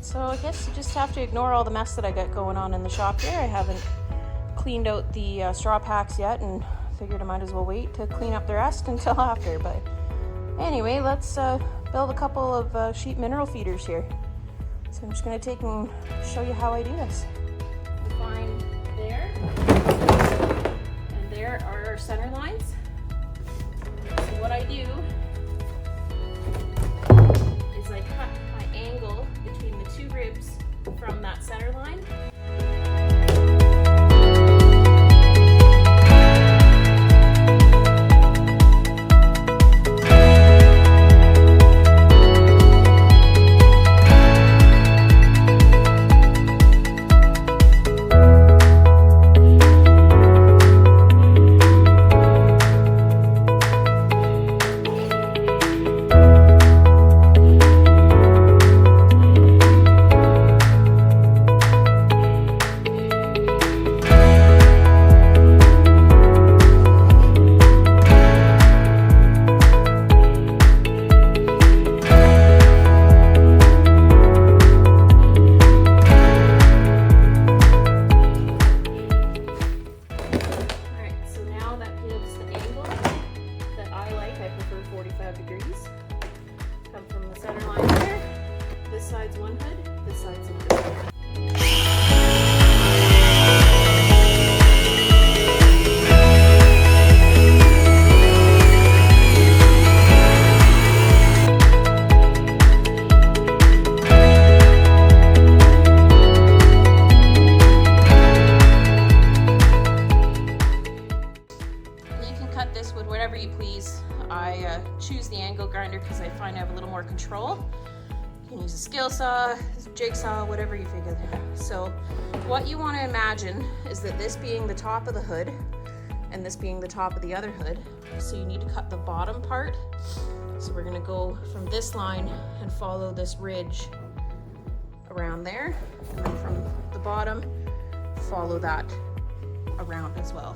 So I guess you just have to ignore all the mess that I got going on in the shop here. I haven't cleaned out the straw packs yet, and figured I might as well wait to clean up the rest until after. But anyway, let's build a couple of sheep mineral feeders here. So I'm just going to take and show you how I do this. Find there, and there are our center lines. So what I do is I cut my angle between the two ribs from that center line. Choose the angle grinder because I find I have a little more control. You can use a skill saw, jigsaw, whatever you figure there. So what you want to imagine is that this being the top of the hood and this being the top of the other hood. So you need to cut the bottom part. So we're going to go from this line and follow this ridge around there, and then from the bottom follow that around as well.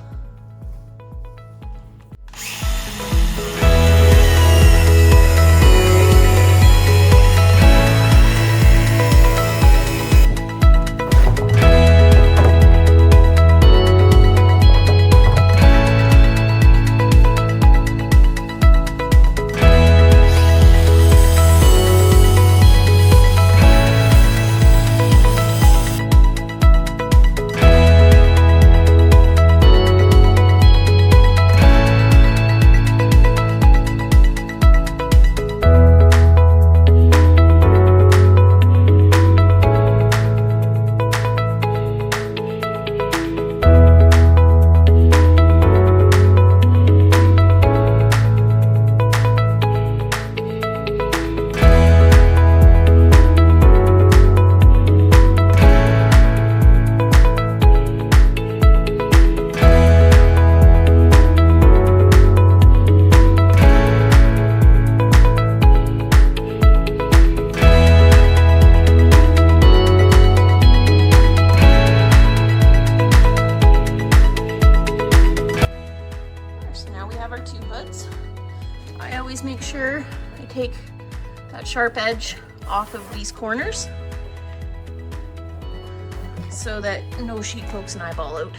Make sure I take that sharp edge off of these corners so that no sheep pokes an eyeball out.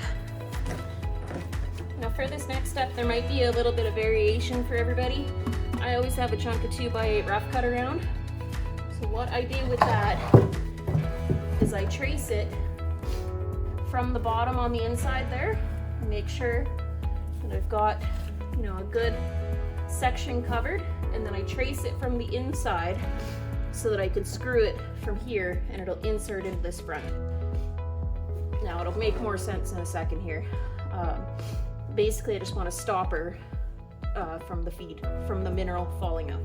Now for this next step, there might be a little bit of variation for everybody. I always have a chunk of 2x8 rough cut around. So what I do with that is I trace it from the bottom on the inside there and make sure that I've got, you know, a good section covered, and then I trace it from the inside so that I could screw it from here and it'll insert into this front. Now it'll make more sense in a second here. Basically I just want a stopper from the feed, from the mineral falling out.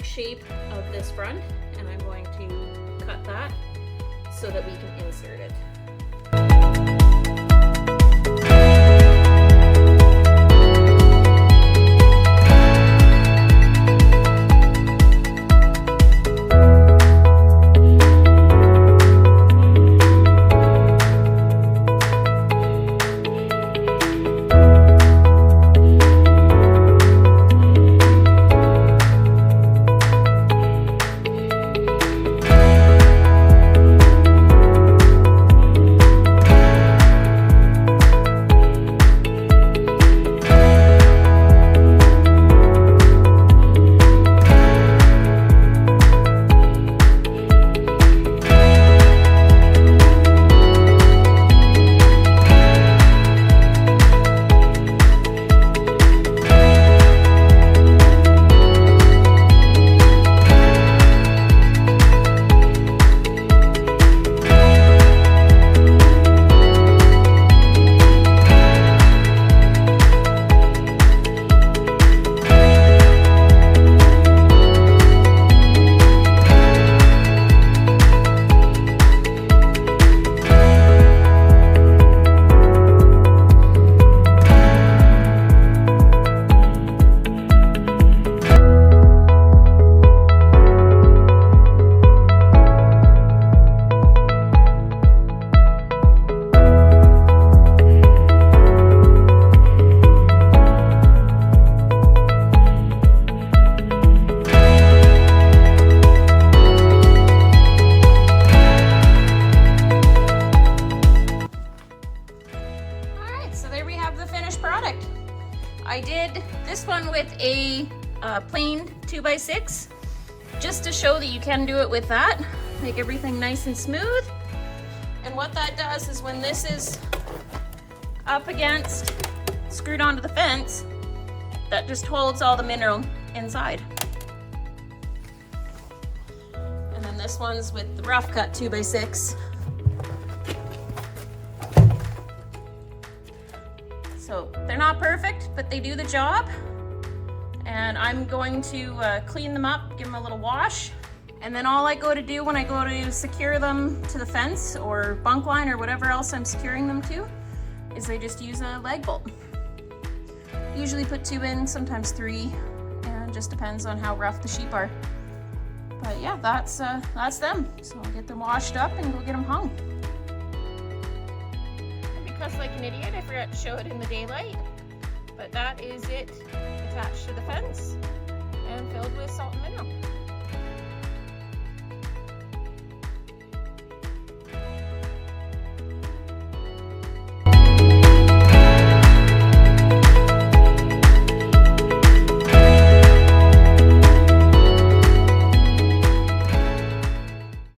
Shape of this front, and I'm going to cut that so that we can insert it. I did this one with a plain 2x6 just to show that you can do it with that. Make everything nice and smooth. And what that does is when this is up against, screwed onto the fence, that just holds all the mineral inside. And then this one's with the rough cut 2x6. So they're not perfect, but they do the job. And I'm going to clean them up, give them a little wash. And then all I go to do when I go to secure them to the fence or bunk line or whatever else I'm securing them to is I just use a lag bolt. Usually put 2 in, sometimes 3, and it just depends on how rough the sheep are. But yeah, that's them. So I'll get them washed up and go get them hung. Because like an idiot, I forgot to show it in the daylight. But that is it attached to the fence and filled with salt and mineral.